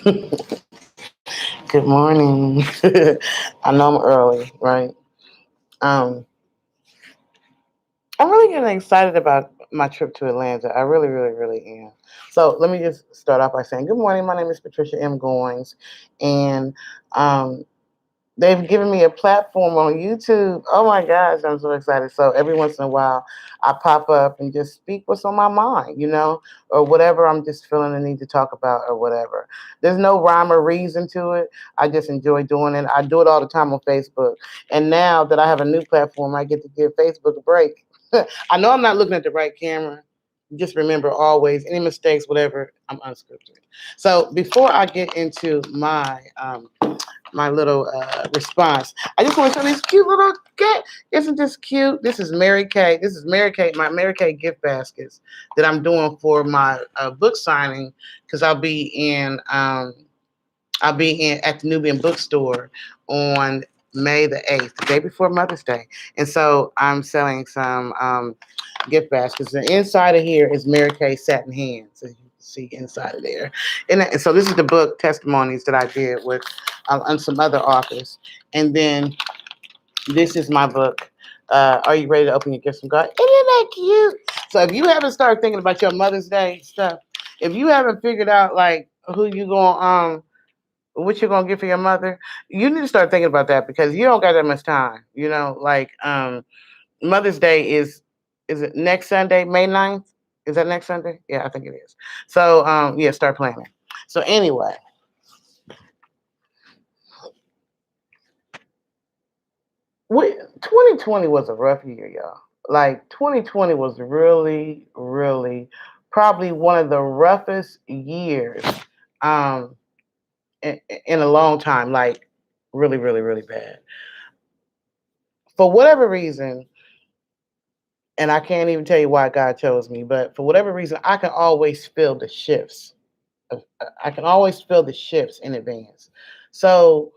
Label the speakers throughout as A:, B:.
A: Good morning. I know I'm early, right? Um, I'm really getting excited about my trip to Atlanta. I really, really, really am. So let me just start off by saying, good morning. My name is Patricia M. Goins, and um, they've given me a platform on YouTube. Oh my gosh, I'm so excited. So every once in a while, I pop up and just speak what's on my mind, or whatever I'm just feeling the need to talk about or whatever. There's no rhyme or reason to it. I just enjoy doing it. I do it all the time on Facebook. And now that I have a new platform, I get to give Facebook a break. I know I'm not looking at the right camera. Just remember always any mistakes, whatever, I'm unscripted. So before I get into my little response. I just want to show these cute little cat. Isn't this cute? This is Mary Kay. This is Mary Kay, my Mary Kay gift baskets that I'm doing for my book signing because I'll be in at the Nubian bookstore on May the 8th, the day before Mother's Day. And so I'm selling some gift baskets. The inside of here is Mary Kay satin hands. As you can see inside of there. And so this is the book testimonies that I did with and some other authors. And then this is my book. Are you ready to open your gifts from God? Isn't that cute? So if you haven't started thinking about your Mother's Day stuff, if you haven't figured out like who you going what you're gonna get for your mother, you need to start thinking about that because you don't got that much time. Mother's Day is it next Sunday, May 9th? Is that next Sunday? Yeah, I think it is. So yeah, start planning. So anyway, 2020 was a rough year, y'all. Like 2020 was really, really probably one of the roughest years um in a long time. Like really, really, really bad. For whatever reason, and I can't even tell you why God chose me, but for whatever reason, I can always feel the shifts. I can always feel the shifts in advance. So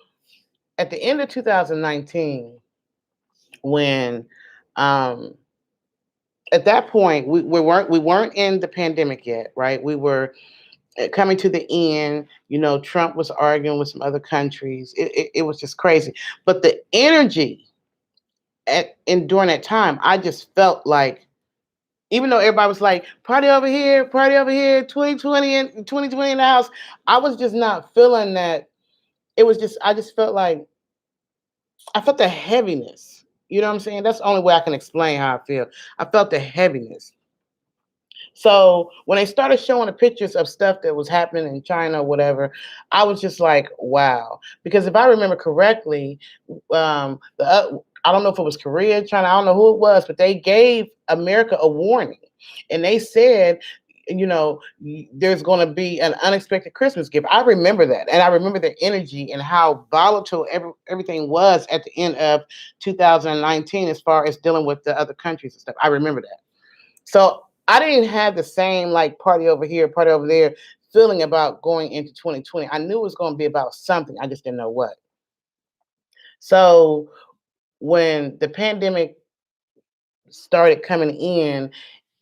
A: at the end of 2019, when um, at that point we weren't in the pandemic yet, right? We were coming to the end. Trump was arguing with some other countries. It was just crazy. But the energy and during that time, I just felt like even though everybody was like, party over here, 2020 and 2020 in the house, I was just not feeling that. I just felt like, I felt the heaviness. You know what I'm saying? That's the only way I can explain how I feel. I felt the heaviness. So when they started showing the pictures of stuff that was happening in China or whatever, I was just like, wow. Because if I remember correctly, I don't know if it was Korea, China, I don't know who it was, but they gave America a warning. And they said, there's going to be an unexpected Christmas gift. I remember that. And I remember the energy and how volatile everything was at the end of 2019 as far as dealing with the other countries and stuff. I remember that. So I didn't have the same like party over here, party over there feeling about going into 2020. I knew it was going to be about something. I just didn't know what. So when the pandemic started coming in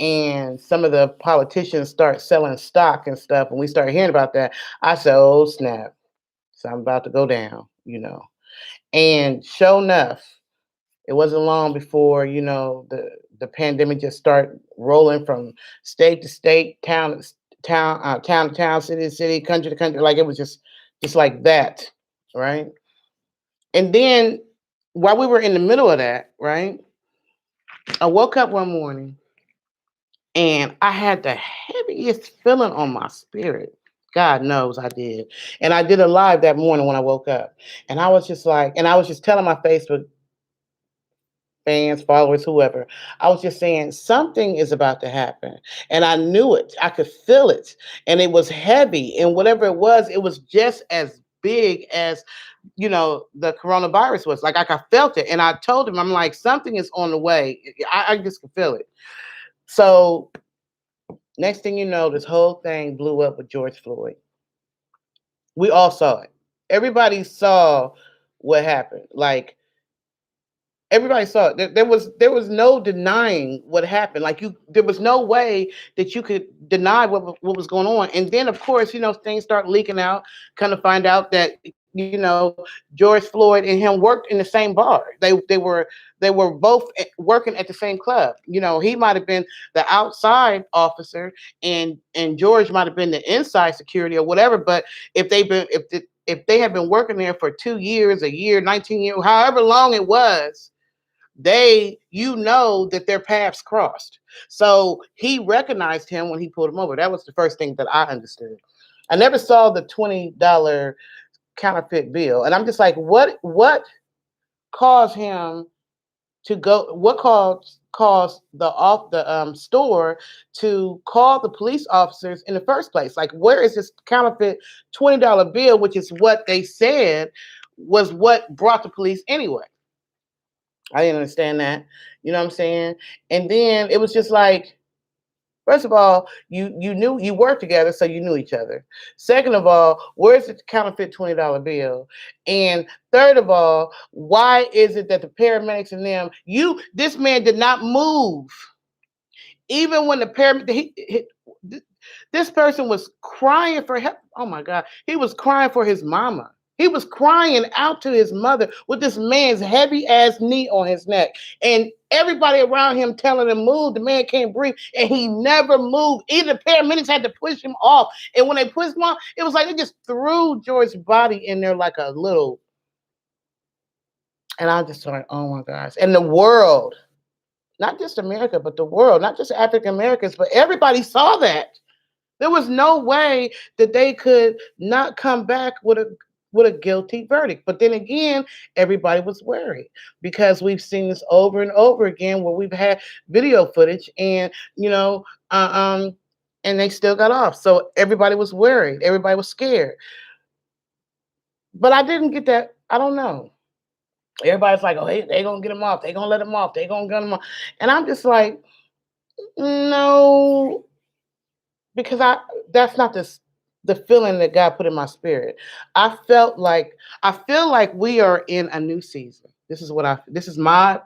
A: and some of the politicians start selling stock and stuff, and we started hearing about that, I said, oh, snap. So I'm about to go down. And sure enough, it wasn't long before the pandemic just started rolling from state to state, town to town, city to city, country to country. Like it was just like that, right? And then while we were in the middle of that, right, I woke up one morning and I had the heaviest feeling on my spirit. God knows I did. And I did a live that morning when I woke up. And I was just like, and I was just telling my Facebook fans, followers, whoever. I was just saying something is about to happen. And I knew it. I could feel it. And it was heavy. And whatever it was just as big as, the coronavirus was. Like I felt it. And I told him, I'm like, something is on the way. I just could feel it. So next thing you know, this whole thing blew up with George Floyd. We all saw it. Everybody saw what happened. Like Everybody saw it. There was no denying what happened. Like there was no way that you could deny what was going on. And then, of course, things start leaking out. Kind of find out that George Floyd and him worked in the same bar. They were both working at the same club. He might have been the outside officer, and George might have been the inside security or whatever. But if they had been working there for 2 years, a year, 19 years, however long it was, that their paths crossed. So he recognized him when he pulled him over. That was the first thing that I understood. I never saw the $20 counterfeit bill, and I'm just like, what caused him to go? What caused the store to call the police officers in the first place? Like, where is this counterfeit $20 bill, which is what they said was what brought the police anyway? I didn't understand that. You know what I'm saying? And then it was just like, first of all, you knew you worked together, so you knew each other. Second of all, where's the counterfeit $20 bill? And third of all, why is it that the paramedics and them, this man did not move, even when the this person was crying for help. Oh my God, he was crying for his mama. He was crying out to his mother with this man's heavy ass knee on his neck. And everybody around him telling him move. The man can't breathe. And he never moved. Even the paramedics had to push him off. And when they pushed him off, it was like they just threw George's body in there like a little. And I just thought, oh my gosh. And the world, not just America, but the world, not just African Americans, but everybody saw that. There was no way that they could not come back with a guilty verdict. But then again, everybody was worried because we've seen this over and over again where we've had video footage and and they still got off. So everybody was worried. Everybody was scared. But I didn't get that. I don't know. Everybody's like, oh, they gonna get him off. They gonna let him off. They gonna get him off. And I'm just like, no, because that's not the feeling that God put in my spirit. I feel like we are in a new season. This is my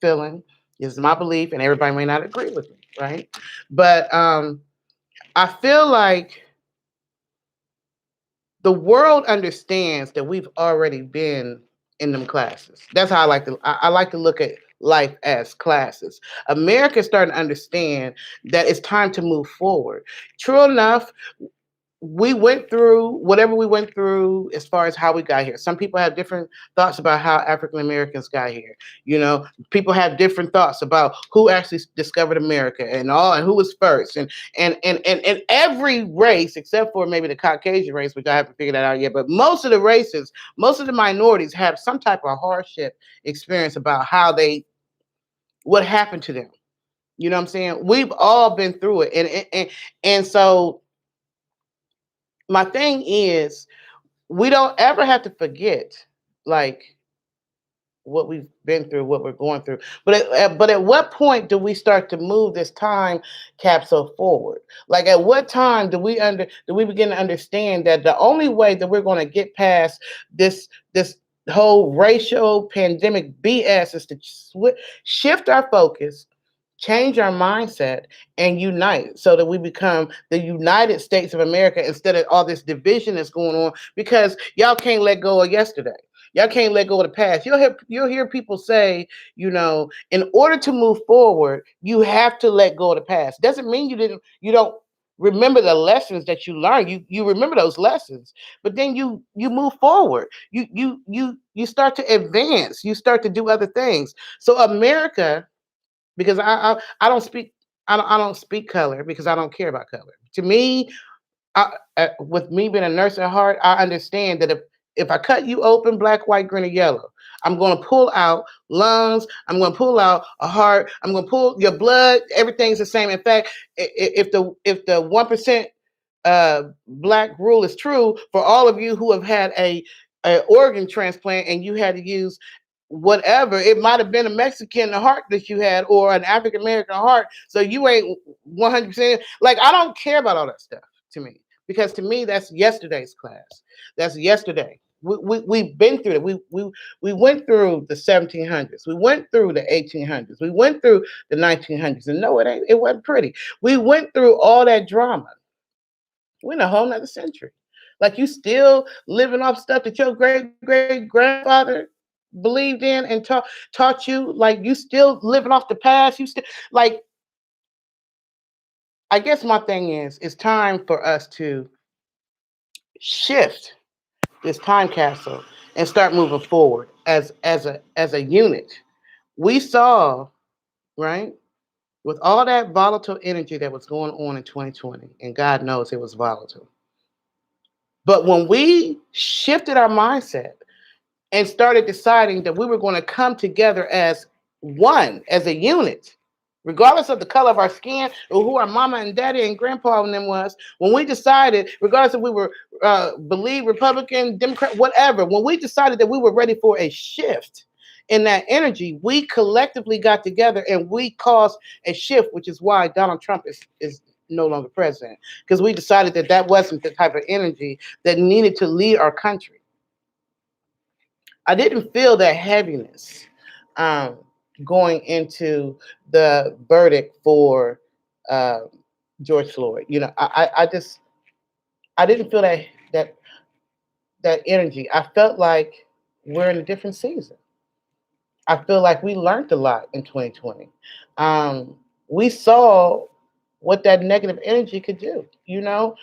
A: feeling, this is my belief, and everybody may not agree with me, right? But I feel like the world understands that we've already been in them classes. That's how I like to look at life as classes. America's starting to understand that it's time to move forward. True enough, we went through whatever we went through as far as how we got here. Some people have different thoughts about how African Americans got here. People have different thoughts about who actually discovered America and who was first. And every race, except for maybe the Caucasian race, which I haven't figured that out yet, but most of the races, most of the minorities have some type of hardship experience about what happened to them. You know what I'm saying? We've all been through it. And so my thing is, we don't ever have to forget, like, what we've been through, what we're going through. But at what point do we start to move this time capsule forward? Like, at what time do we begin to understand that the only way that we're going to get past this whole racial pandemic BS is to shift our focus, change our mindset, and unite so that we become the United States of America instead of all this division that's going on, because y'all can't let go of yesterday. Y'all can't let go of the past. You'll hear people say, in order to move forward, you have to let go of the past. Doesn't mean you don't remember the lessons that you learned. You remember those lessons, but then you move forward. You start to advance. You start to do other things. So America, because I don't speak I don't speak color because I don't care about color. To me, with me being a nurse at heart, I understand that if I cut you open, black, white, green, or yellow, I'm going to pull out lungs. I'm going to pull out a heart. I'm going to pull your blood. Everything's the same. In fact, if the 1% black rule is true for all of you who have had a organ transplant and you had to use whatever, it might have been a Mexican heart that you had or an African American heart, so you ain't 100%. Like, I don't care about all that stuff, to me, because to me that's yesterday's class. That's yesterday. We've been through it. We went through the 1700s. We went through the 1800s. We went through the 1900s. And no, it wasn't pretty. We went through all that drama. We're in a whole nother century. Like you still living off stuff that your great great grandfather believed in and taught you. Like you still living off the past. You still like. I guess my thing is, it's time for us to shift this time capsule and start moving forward as a unit. We saw, right, with all that volatile energy that was going on in 2020, and God knows it was volatile. But when we shifted our mindset and started deciding that we were going to come together as one, as a unit, regardless of the color of our skin or who our mama and daddy and grandpa and them was, when we decided, regardless if we were believe Republican, Democrat, whatever, when we decided that we were ready for a shift in that energy, we collectively got together and we caused a shift, which is why Donald Trump is no longer president, because we decided that that wasn't the type of energy that needed to lead our country. I didn't feel that heaviness um, going into the verdict for uh, George Floyd. You know, I didn't feel that that energy. I felt like we're in a different season. I feel like we learned a lot in 2020. We saw what that negative energy could do. You know,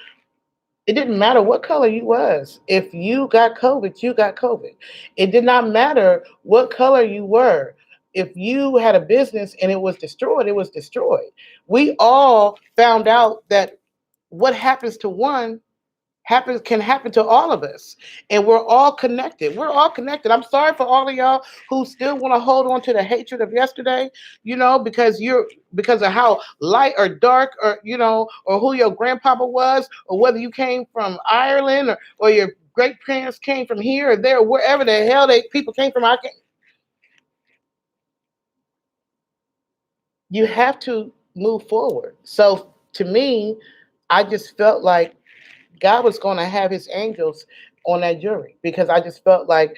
A: it didn't matter what color you was. If you got COVID, you got COVID. It did not matter what color you were. If you had a business and it was destroyed, it was destroyed. We all found out that what happens to one happens can happen to all of us, and we're all connected. We're all connected. I'm sorry for all of y'all who still want to hold on to the hatred of yesterday, you know, because of how light or dark, or you know, or who your grandpapa was, or whether you came from Ireland, or your great parents came from here or there, wherever the hell they people came from. You have to move forward. So to me, I just felt like God was going to have his angels on that jury, because I just felt like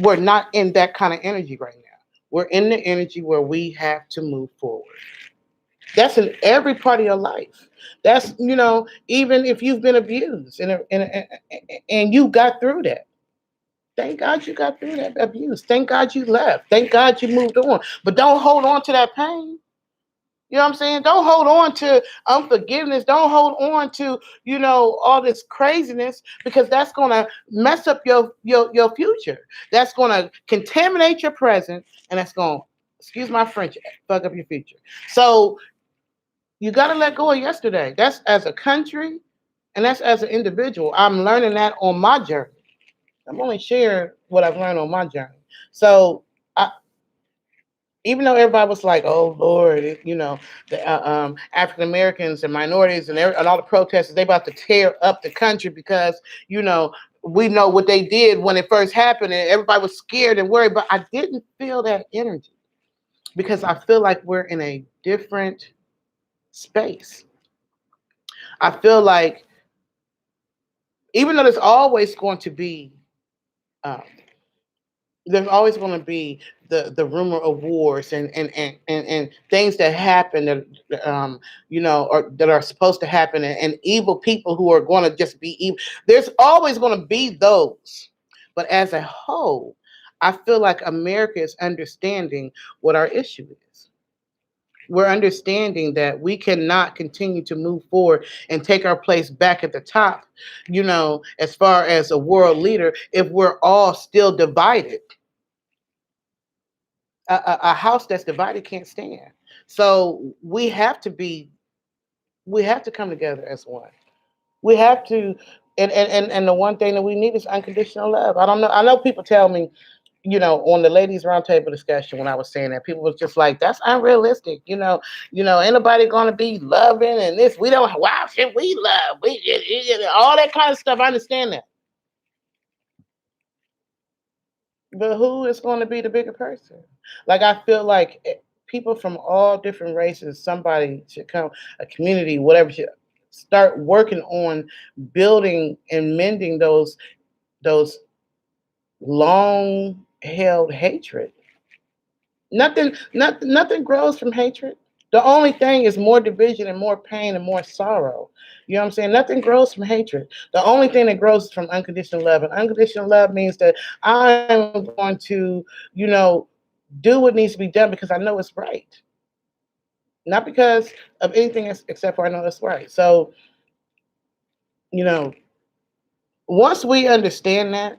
A: we're not in that kind of energy right now. We're in the energy where we have to move forward. That's in every part of your life. That's, you know, even if you've been abused and you got through that. Thank God you got through that abuse. Thank God you left. Thank God you moved on. But don't hold on to that pain. You know what I'm saying? Don't hold on to unforgiveness. Don't hold on to, you know, all this craziness, because that's going to mess up your future. That's going to contaminate your present, and that's going to, excuse my French, fuck up your future. So you got to let go of yesterday. That's as a country, and that's as an individual. I'm learning that on my journey. I'm only sharing what I've learned on my journey. So I, even though everybody was like, "Oh Lord," you know, the African Americans and minorities and all the protesters, they about to tear up the country because, you know, we know what they did when it first happened, and everybody was scared and worried. But I didn't feel that energy, because I feel like we're in a different space. I feel like, even though there's always going to be um, there's always going to be the rumor of wars and things that happen that you know, or that are supposed to happen, and evil people who are going to just be evil. There's always going to be those, but as a whole, I feel like America is understanding what our issue is. We're understanding that we cannot continue to move forward and take our place back at the top, you know, as far as a world leader, if we're all still divided. A house that's divided can't stand. So we have to come together as one. We have to, and the one thing that we need is unconditional love. I don't know. I know people tell me, you know, on the ladies roundtable discussion, when I was saying that, people was just like, "That's unrealistic." Ain't nobody gonna be loving and this. We don't. Why should we love? All that kind of stuff. I understand that, but who is going to be the bigger person? Like, I feel like people from all different races, somebody should come, a community, whatever, should start working on building and mending those long held hatred. Nothing grows from hatred. The only thing is more division and more pain and more sorrow. You know what I'm saying? Nothing grows from hatred. The only thing that grows is from unconditional love. And unconditional love means that I'm going to, do what needs to be done because I know it's right. Not because of anything except for I know it's right. So, you know, once we understand that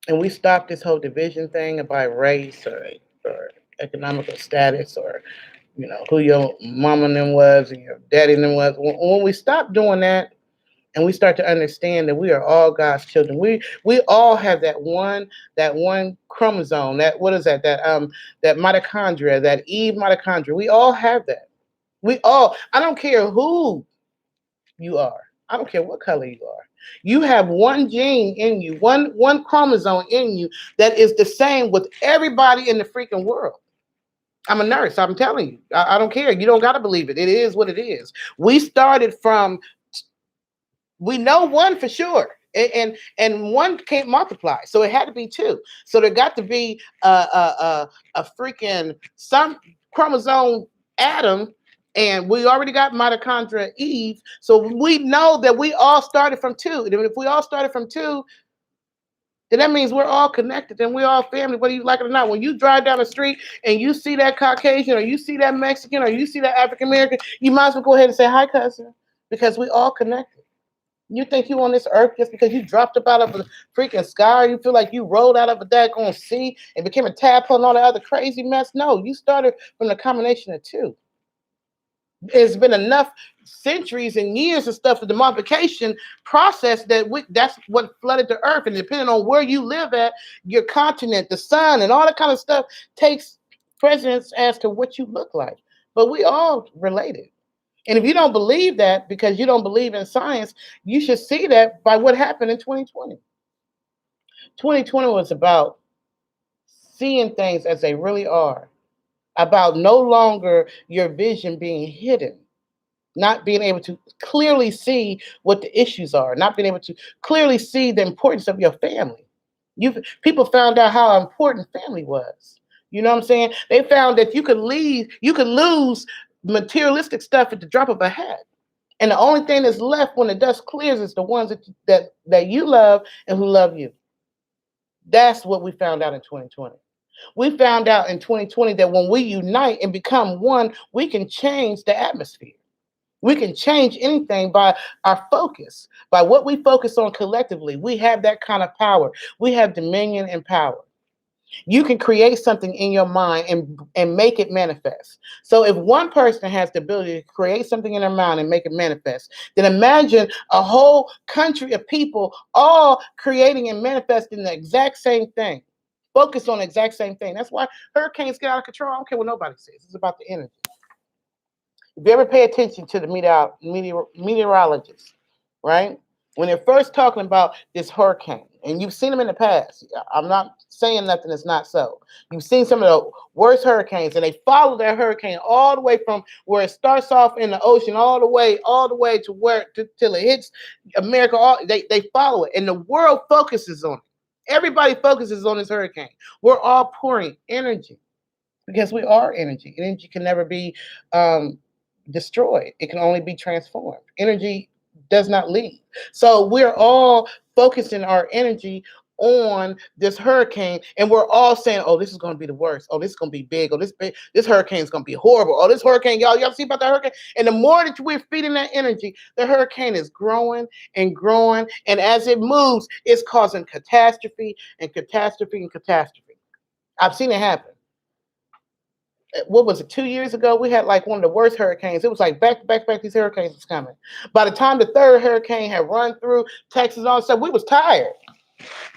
A: and we stop this whole division thing about race or economical status or who your mama and them was and your daddy and them was. When we stop doing that and we start to understand that we are all God's children, we all have that one chromosome. That what is that? That mitochondria, that Eve mitochondria. We all have that. We all. I don't care who you are. I don't care what color you are. You have one gene in you, one chromosome in you that is the same with everybody in the freaking world. I'm a nurse. I'm telling you. I don't care. You don't got to believe it. It is what it is. We started from, we know one for sure. And one can't multiply. So it had to be two. So there got to be a freaking some chromosome atom. And we already got mitochondria Eve. So we know that we all started from two. And if we all started from two, then that means we're all connected and we're all family, whether you like it or not. When you drive down the street and you see that Caucasian or you see that Mexican or you see that African American, you might as well go ahead and say, hi, cousin, because we all connected. You think you on this earth just because you dropped up out of a freaking sky, or you feel like you rolled out of a daggone sea and became a tadpole and all that other crazy mess? No, you started from the combination of two. It's been enough centuries and years of stuff of the multiplication process that's what flooded the earth. And depending on where you live at, your continent, the sun, and all that kind of stuff takes precedence as to what you look like. But we all related. And if you don't believe that because you don't believe in science, you should see that by what happened in 2020. 2020 was about seeing things as they really are, about no longer your vision being hidden, not being able to clearly see what the issues are, not being able to clearly see the importance of your family. People found out how important family was. You know what I'm saying? They found that you could lose materialistic stuff at the drop of a hat. And the only thing that's left when the dust clears is the ones that you love and who love you. That's what we found out in 2020. We found out in 2020 that when we unite and become one, we can change the atmosphere. We can change anything by our focus, by what we focus on collectively. We have that kind of power. We have dominion and power. You can create something in your mind and make it manifest. So if one person has the ability to create something in their mind and make it manifest, then imagine a whole country of people all creating and manifesting the exact same thing. Focus on the exact same thing. That's why hurricanes get out of control. I don't care what nobody says. It's about the energy. If you ever pay attention to the meteorologists, right? When they're first talking about this hurricane, and you've seen them in the past, I'm not saying nothing that's not so. You've seen some of the worst hurricanes, and they follow that hurricane all the way from where it starts off in the ocean, all the way to where till it hits America. They follow it, and the world focuses on it. Everybody focuses on this hurricane. We're all pouring energy because we are energy. Energy can never be destroyed. It can only be transformed. Energy does not leave. So we're all focusing our energy on this hurricane, and we're all saying, "Oh, this is going to be the worst. Oh, this is going to be big. Oh, this hurricane is going to be horrible. Oh, this hurricane, y'all see about the hurricane?" And the more that we're feeding that energy, the hurricane is growing and growing, and as it moves, it's causing catastrophe and catastrophe and catastrophe. I've seen it happen. What was it, 2 years ago? We had like one of the worst hurricanes. It was like back to back to back, these hurricanes was coming. By the time the third hurricane had run through Texas and all that stuff, we was tired.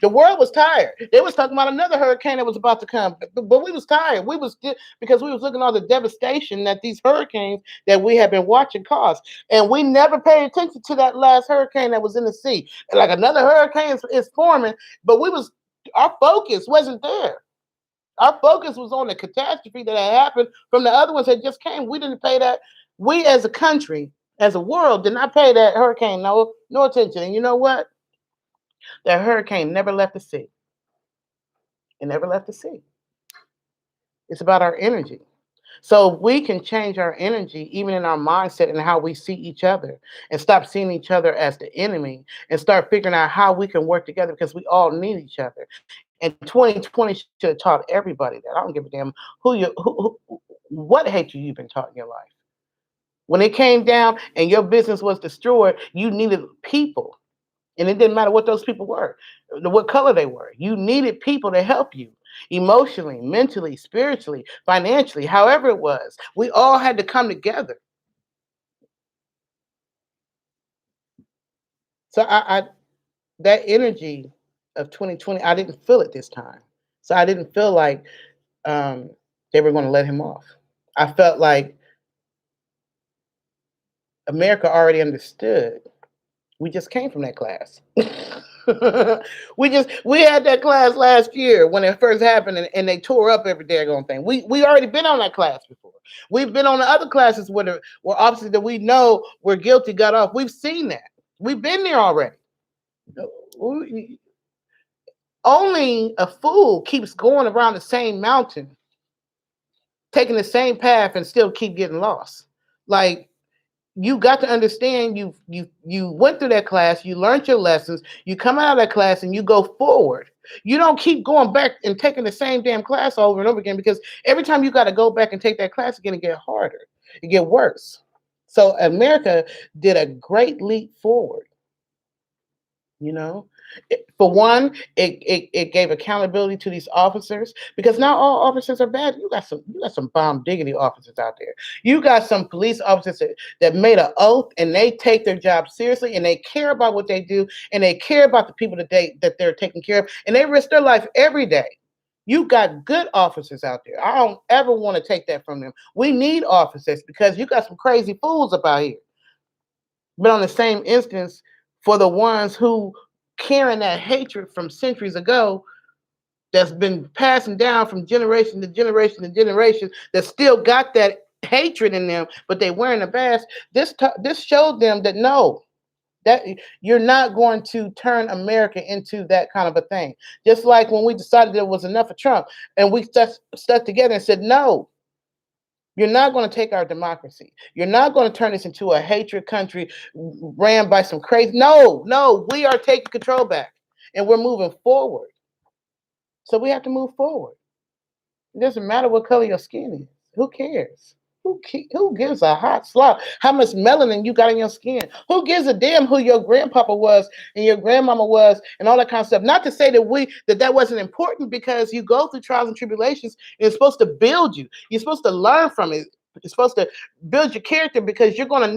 A: The world was tired. They was talking about another hurricane that was about to come, but we was tired. We was because we was looking at all the devastation that these hurricanes that we have been watching cause, and we never paid attention to that last hurricane that was in the sea. Like another hurricane is forming, but our focus wasn't there. Our focus was on the catastrophe that had happened from the other ones that just came. We didn't pay that. We as a country, as a world, did not pay that hurricane no attention. And you know what? That hurricane never left the sea. It never left the sea. It's about our energy. So we can change our energy, even in our mindset and how we see each other, and stop seeing each other as the enemy and start figuring out how we can work together because we all need each other. And 2020 should have taught everybody that. I don't give a damn what hatred you've been taught in your life. When it came down and your business was destroyed, you needed people. And it didn't matter what those people were, what color they were. You needed people to help you emotionally, mentally, spiritually, financially, however it was. We all had to come together. So I that energy of 2020, I didn't feel it this time. So I didn't feel like um, they were going to let him off. I felt like America already understood. We just came from that class. We had that class last year when it first happened, and they tore up every daggone thing. We already been on that class before. We've been on the other classes where officers that we know were guilty got off. We've seen that. We've been there already. Only a fool keeps going around the same mountain, taking the same path, and still keep getting lost. Like, you got to understand, you went through that class, you learned your lessons, you come out of that class and you go forward. You don't keep going back and taking the same damn class over and over again, because every time you got to go back and take that class again, it get harder, it get worse. So America did a great leap forward. You know, for one, it gave accountability to these officers, because not all officers are bad. You got some bomb diggity officers out there. You got some police officers that made an oath, and they take their job seriously, and they care about what they do, and they care about the people that they're taking care of, and they risk their life every day. You got good officers out there. I don't ever want to take that from them. We need officers, because you got some crazy fools about here. But on the same instance, for the ones who carrying that hatred from centuries ago, that's been passing down from generation to generation to generation, that still got that hatred in them, but they wearing a badge. This showed them that no, that you're not going to turn America into that kind of a thing. Just like when we decided there was enough of Trump, and we stuck together and said no. You're not going to take our democracy. You're not going to turn this into a hatred country ran by some crazy. No, no, we are taking control back, and we're moving forward. So we have to move forward. It doesn't matter what color your skin is. Who cares? Who gives a hot slop how much melanin you got in your skin? Who gives a damn who your grandpapa was and your grandmama was and all that kind of stuff? Not to say that wasn't important, because you go through trials and tribulations, and it's supposed to build you. You're supposed to learn from it. You're supposed to build your character, because you're going to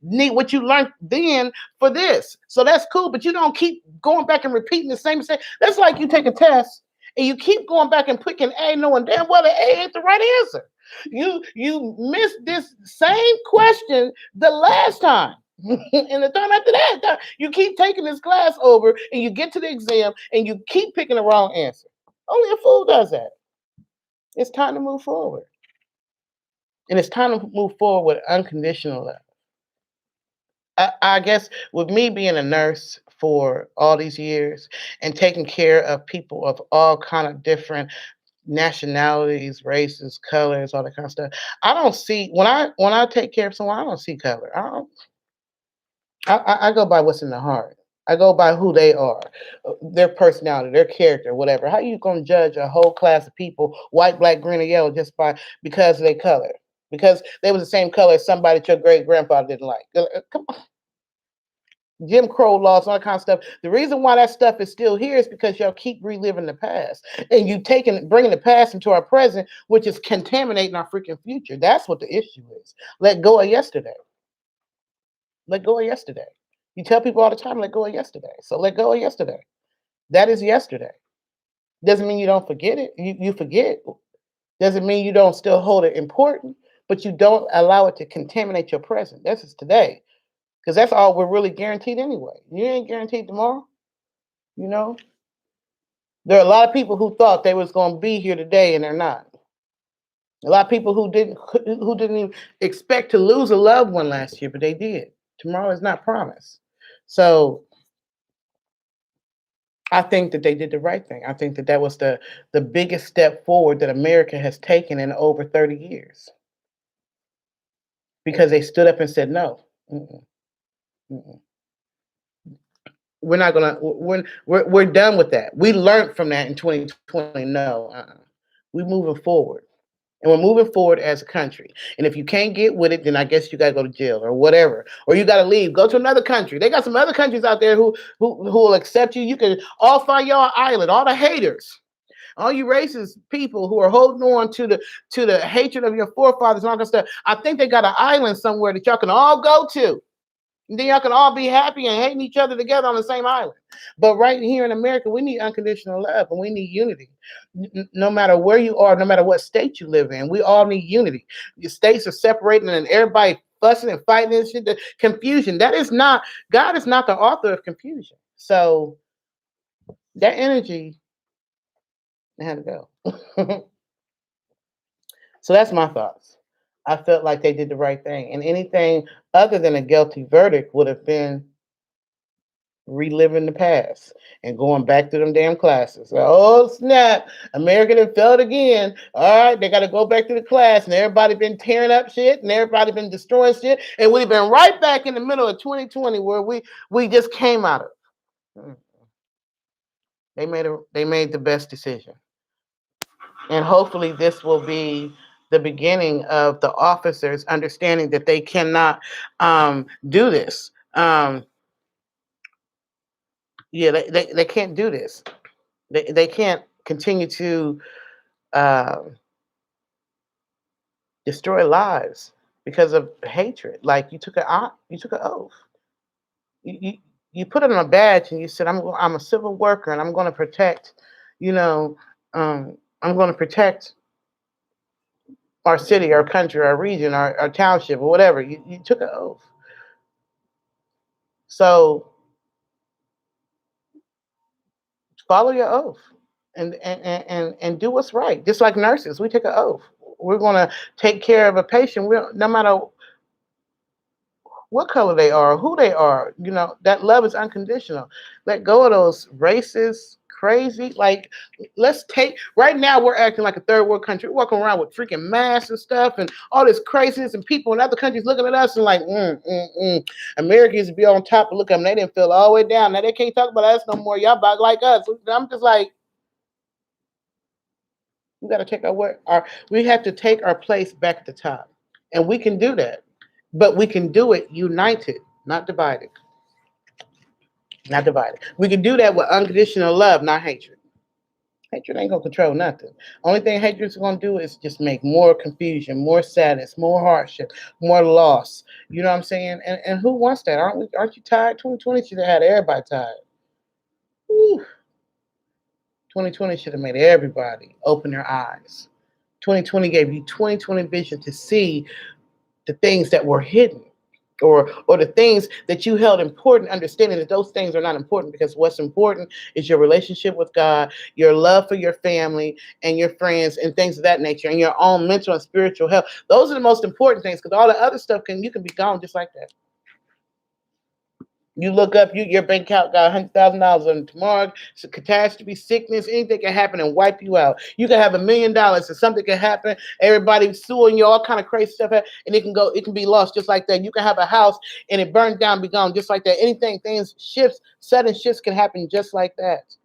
A: need what you learned then for this. So that's cool, but you don't keep going back and repeating the same mistake. That's like you take a test and you keep going back and picking A, knowing damn well the A ain't the right answer. You missed this same question the last time. And the time after that, you keep taking this class over, and you get to the exam and you keep picking the wrong answer. Only a fool does that. It's time to move forward. And it's time to move forward with unconditional love. I guess with me being a nurse for all these years and taking care of people of all kind of different nationalities, races, colors, all that kind of stuff. I don't see when I take care of someone, I don't see color. I don't. I go by what's in the heart. I go by who they are, their personality, their character, whatever. How you gonna judge a whole class of people, white, black, green, or yellow, just because of their color? Because they was the same color as somebody that your great grandfather didn't like. Come on. Jim Crow laws, all that kind of stuff. The reason why that stuff is still here is because y'all keep reliving the past, and you bringing the past into our present, which is contaminating our freaking future. That's what the issue is. Let go of yesterday. Let go of yesterday. You tell people all the time, let go of yesterday. So let go of yesterday. That is yesterday. Doesn't mean you don't forget it. You forget. Doesn't mean you don't still hold it important, but you don't allow it to contaminate your present. This is today. Because that's all we're really guaranteed anyway. You ain't guaranteed tomorrow. You know, there are a lot of people who thought they was going to be here today, and they're not. A lot of people who didn't even expect to lose a loved one last year, but they did. Tomorrow is not promised. So I think that they did the right thing. I think that that was the biggest step forward that America has taken in over 30 years because they stood up and said no. Mm-mm, mm-mm. We're not gonna. We're done with that. We learned from that in 2020. No, we're moving forward, and we're moving forward as a country. And if you can't get with it, then I guess you gotta go to jail or whatever, or you gotta leave, go to another country. They got some other countries out there who will accept you. You can all find your island. All the haters, all you racist people who are holding on to the hatred of your forefathers and all that stuff. I think they got an island somewhere that y'all can all go to. And then y'all can all be happy and hating each other together on the same island. But right here in America, we need unconditional love and we need unity. No matter where you are, no matter what state you live in, we all need unity. The states are separating and everybody fussing and fighting and shit. The confusion. That is not, God is not the author of confusion. So that energy had to go. So that's my thoughts. I felt like they did the right thing. And anything other than a guilty verdict would have been reliving the past and going back to them damn classes. Oh snap! America done failed again. All right, they got to go back to the class, and everybody been tearing up shit, and everybody been destroying shit, and we've been right back in the middle of 2020 where we just came out of. They made the best decision, and hopefully this will be the beginning of the officers understanding that they cannot do this. Yeah, they can't do this. They can't continue to uh, destroy lives because of hatred. Like you took an oath. You you put it on a badge and you said I'm a civil worker and I'm going to protect. You know, I'm going to protect our city, our country, our region, our township, or whatever. You took an oath. So follow your oath and do what's right. Just like nurses, we take an oath. We're going to take care of a patient. No matter what color they are, who they are. That love is unconditional. Let go of those racist, crazy. Like, let's take. Right now, we're acting like a third world country. We're walking around with freaking masks and stuff, and all this craziness, and people in other countries looking at us and like, America used to be on top, but look at them. They didn't feel all the way down. Now they can't talk about us no more. Y'all about like us. I'm just like, we got to take our. We have to take our place back at the top, and we can do that. But we can do it united, not divided. Not divided. We can do that with unconditional love, not hatred. Hatred ain't gonna control nothing. Only thing hatred is gonna do is just make more confusion, more sadness, more hardship, more loss. You know what I'm saying? And who wants that? Aren't you tired? 2020 should have had everybody tired. Whew. 2020 should have made everybody open their eyes. 2020 gave you 2020 vision to see the things that were hidden, or the things that you held important, understanding that those things are not important, because what's important is your relationship with God, your love for your family and your friends and things of that nature, and your own mental and spiritual health. Those are the most important things, because all the other stuff you can be gone just like that. You look up, your bank account got $100,000 on tomorrow. It's a catastrophe, sickness, anything can happen and wipe you out. You can have $1,000,000 and something can happen. Everybody suing you, all kind of crazy stuff, and it can be lost just like that. You can have a house and it burned down, be gone just like that. Anything, sudden shifts can happen just like that.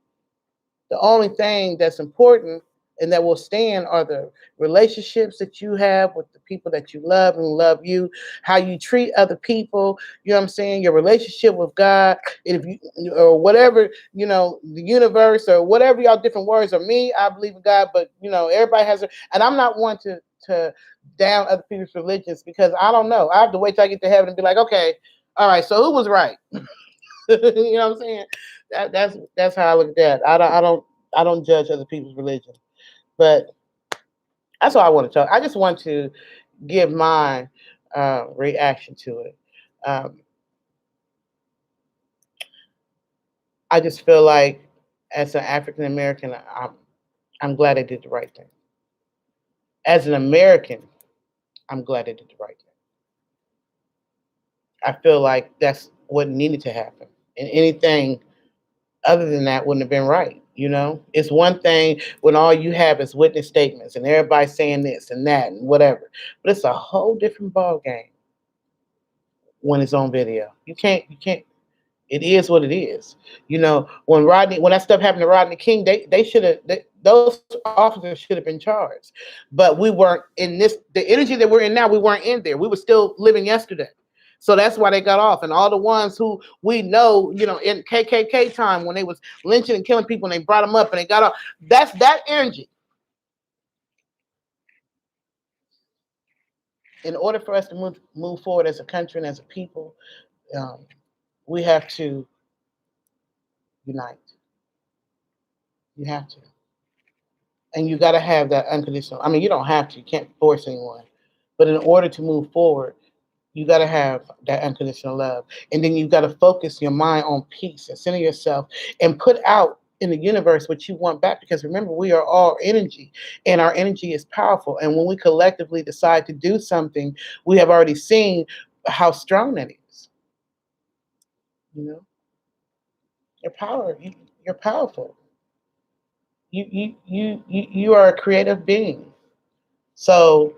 A: The only thing that's important and that will stand are the relationships that you have with the people that you love and love you, how you treat other people, you know what I'm saying, your relationship with God, if you or whatever, the universe or whatever y'all different words, or me, I believe in God, but everybody has and I'm not one to down other people's religions, because I don't know. I have to wait till I get to heaven and be like, okay, all right, so who was right? You know what I'm saying? That's how I look at that. I don't judge other people's religion, but that's all I want to talk. I just want to give my reaction to it. Um, I just feel like, as an African American, I'm glad I did the right thing. As an American, I'm glad I did the right thing. I feel like that's what needed to happen. And anything Other than that, wouldn't have been right. It's one thing when all you have is witness statements and everybody saying this and that and whatever, but it's a whole different ball game when it's on video. You can't. It is what it is. When that stuff happened to Rodney King, they should have. Those officers should have been charged, but we weren't in this. The energy that we're in now, we weren't in there. We were still living yesterday. So that's why they got off. And all the ones who we know, in KKK time when they was lynching and killing people and they brought them up and they got off, that's that energy. In order for us to move forward as a country and as a people, um, we have to unite. You have to. And you got to have that unconditional. I mean, you don't have to. You can't force anyone. But in order to move forward, you got to have that unconditional love. And then you got to focus your mind on peace and center yourself and put out in the universe what you want back. Because remember, we are all energy and our energy is powerful. And when we collectively decide to do something, we have already seen how strong that is. Your power, you're powerful. You are a creative being. So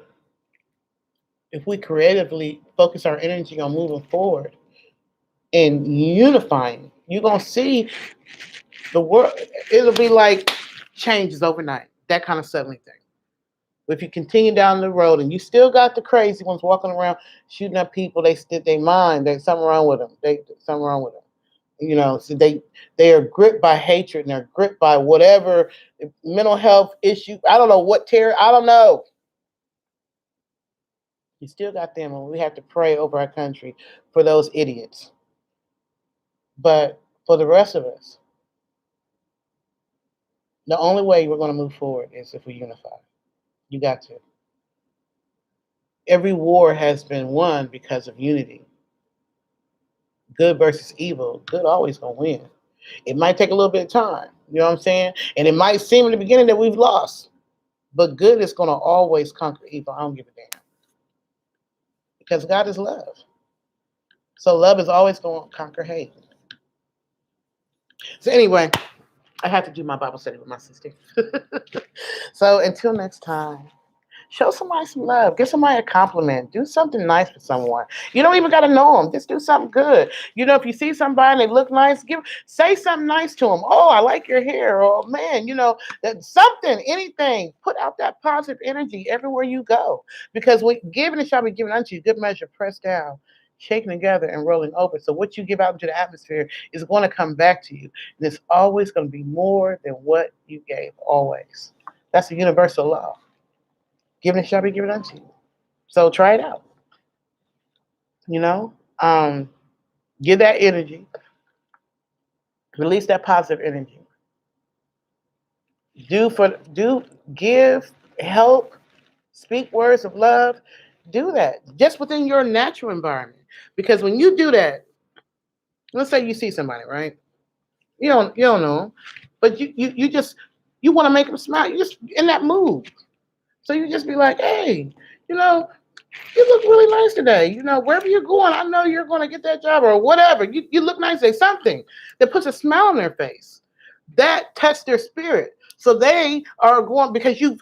A: if we creatively focus our energy on moving forward and unifying, you're gonna see the world. It'll be like changes overnight. That kind of suddenly thing. But if you continue down the road and you still got the crazy ones walking around shooting up people, they mind. There's something wrong with them. Something wrong with them. So they are gripped by hatred and they're gripped by whatever mental health issue. I don't know what terror. I don't know. You still got them, and we have to pray over our country for those idiots. But for the rest of us, the only way we're going to move forward is if we unify. You got to. Every war has been won because of unity. Good versus evil. Good always going to win. It might take a little bit of time. You know what I'm saying? And it might seem in the beginning that we've lost. But good is going to always conquer evil. I don't give a damn. Because God is love. So love is always going to conquer hate. So anyway, I have to do my Bible study with my sister. So until next time, show somebody some love. Give somebody a compliment. Do something nice for someone. You don't even got to know them. Just do something good. If you see somebody and they look nice, say something nice to them. Oh, I like your hair. Oh, man, that something, anything. Put out that positive energy everywhere you go. Because giving it shall be given unto you. Good measure, pressed down, shaken together, and rolling over. So what you give out into the atmosphere is going to come back to you. And it's always going to be more than what you gave. Always. That's a universal law. Given it shall be given unto you. So try it out. Give that energy. Release that positive energy. Give, help, speak words of love. Do that just within your natural environment. Because when you do that, let's say you see somebody, right? You don't know them, but you want to make them smile. You just in that mood. So you just be like, hey, you look really nice today. Wherever you're going, I know you're going to get that job or whatever. You look nice today. Something that puts a smile on their face. That touched their spirit. So they are going, because you've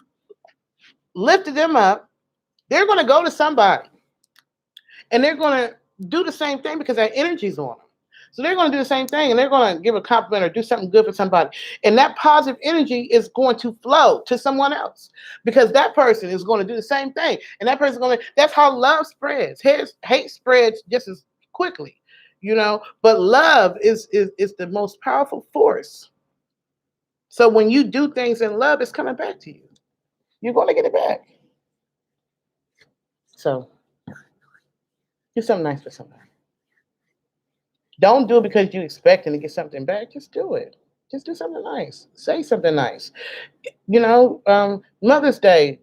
A: lifted them up, they're going to go to somebody. And they're going to do the same thing because that energy's on them. So they're going to do the same thing and they're going to give a compliment or do something good for somebody. And that positive energy is going to flow to someone else because that person is going to do the same thing. And that person's that's how love spreads. Hate spreads just as quickly, but love is the most powerful force. So when you do things in love, it's coming back to you. You're going to get it back. So do something nice for somebody. Don't do it because you're expecting to get something back. Just do it. Just do something nice. Say something nice. Mother's Day.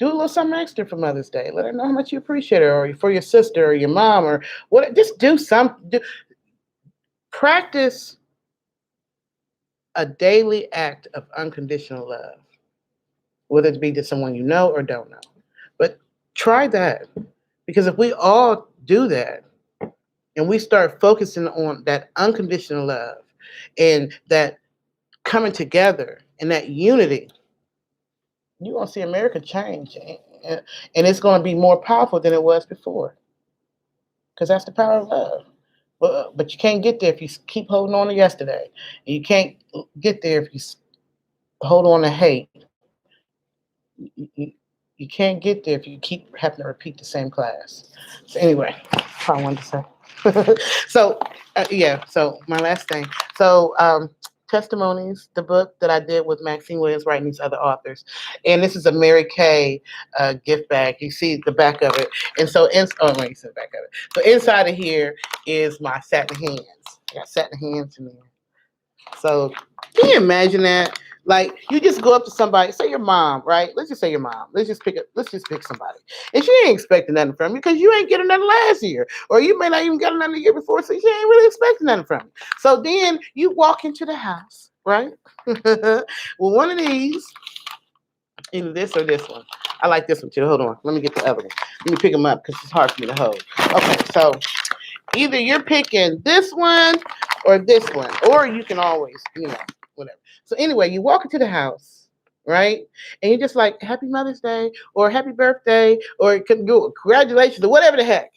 A: Do a little something extra for Mother's Day. Let her know how much you appreciate her, or for your sister, or your mom, or what. Just do something. Practice a daily act of unconditional love, whether it be to someone you know or don't know. But try that, because if we all do that, and we start focusing on that unconditional love, and that coming together and that unity, you're going to see America change. And it's going to be more powerful than it was before, because that's the power of love. But you can't get there if you keep holding on to yesterday. And you can't get there if you hold on to hate. You, you can't get there if you keep having to repeat the same class. So anyway, that's all I wanted to say. So yeah. So my last thing. So testimonies, the book that I did with Maxine Williams writing these other authors, and this is a Mary Kay gift bag. You see the back of it, and so oh wait, you see the back of it. So inside of here is my satin hands. I got satin hands in there. So can you imagine that? Like you just go up to somebody, say your mom, right? Let's just say your mom. Let's just pick somebody. And she ain't expecting nothing from you because you ain't getting nothing last year. Or you may not even get nothing the year before, so she ain't really expecting nothing from you. So then you walk into the house, right? With one of these, either this or this one. I like this one too. Hold on. Let me get the other one. Let me pick them up because it's hard for me to hold. Okay, so either you're picking this one or this one, or you can always, whatever. So anyway, you walk into the house, right? And you're just like, Happy Mother's Day, or Happy Birthday, or congratulations, or whatever the heck.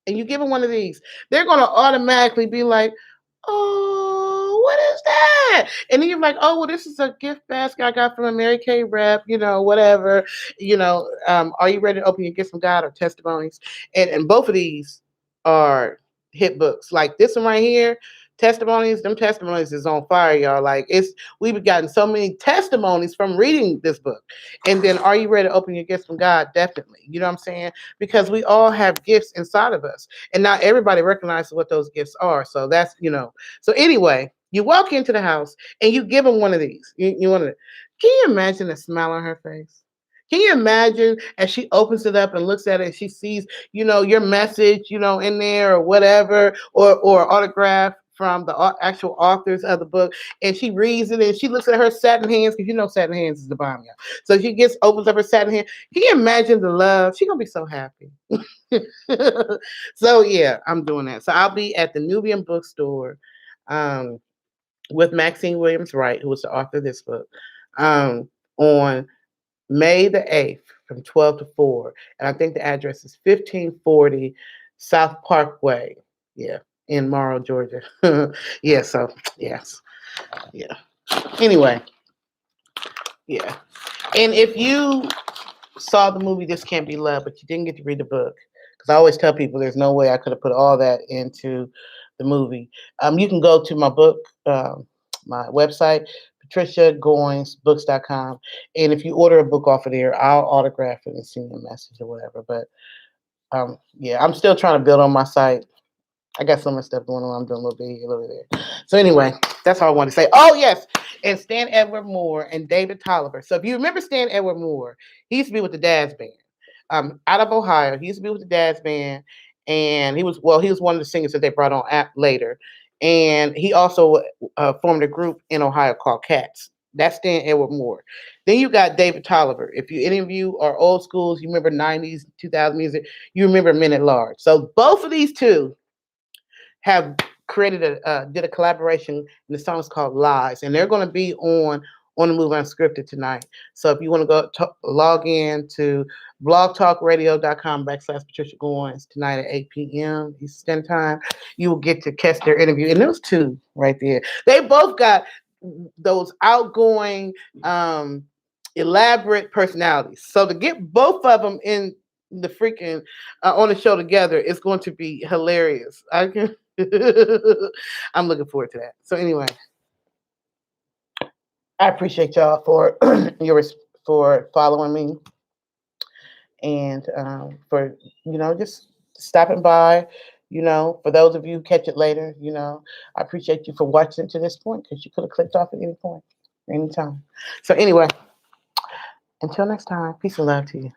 A: And you give them one of these. They're going to automatically be like, oh, what is that? And then you're like, oh, well, this is a gift basket I got from a Mary Kay rep, whatever. Are you ready to open your gifts from God or testimonies? And both of these are hit books. Like this one right here, testimonies, them testimonies is on fire, y'all. Like we've gotten so many testimonies from reading this book. And then Are You Ready to Open Your Gifts from God? Definitely. You know what I'm saying? Because we all have gifts inside of us. And not everybody recognizes what those gifts are. So that's, So anyway, you walk into the house and you give them one of these. You want to, can you imagine the smile on her face? Can you imagine as she opens it up and looks at it, and she sees, your message, in there or whatever, or autograph from the actual authors of the book, and she reads it and she looks at her satin hands, because satin hands is the bomb, y'all. So she opens up her satin hand. Can you imagine the love? She's gonna be so happy. So yeah, I'm doing that. So I'll be at the Nubian bookstore with Maxine Williams Wright, who was the author of this book, on May the 8th from 12 to 4. And I think the address is 1540 South Parkway. Yeah, in Morrow, Georgia. Yeah, so, yes. Yeah. Anyway, yeah. And if you saw the movie This Can't Be Love, but you didn't get to read the book, because I always tell people there's no way I could have put all that into the movie. You can go to my book, my website, Patricia Goins books.com. And if you order a book off of there, I'll autograph it and send you a message or whatever. But yeah, I'm still trying to build on my site. I got so much stuff going on. I'm doing a little bit here, a little bit there. So anyway, that's all I wanted to say. Oh, yes. And Stan Edward Moore and David Tolliver. So if you remember Stan Edward Moore, he used to be with the Dad's Band. Out of Ohio. He used to be with the Dad's Band. And he was one of the singers that they brought on later. And he also formed a group in Ohio called Cats. That's Stan Edward Moore. Then you got David Tolliver. If any of you are old schools, you remember 90s, 2000 music, you remember Men at Large. So both of these two have did a collaboration, and the song is called Lies, and they're going to be on the movie Unscripted tonight. So if you want to go log in to blogtalkradio.com/Patricia Goins tonight at 8 p.m. Eastern Time, you will get to catch their interview. And those two right there, they both got those outgoing, elaborate personalities. So to get both of them in the freaking on the show together is going to be hilarious. I'm looking forward to that. So anyway, I appreciate y'all for for following me, and for just stopping by. For those of you who catch it later, I appreciate you for watching to this point, because you could have clicked off at any point, anytime. So anyway, until next time, peace and love to you.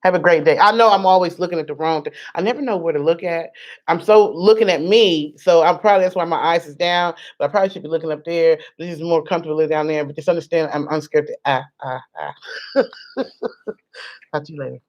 A: Have a great day. I know I'm always looking at the wrong thing. I never know where to look at. I'm so looking at me, so that's why my eyes is down. But I probably should be looking up there. But it's more comfortable down there. But just understand, I'm unscripted. Talk to you later.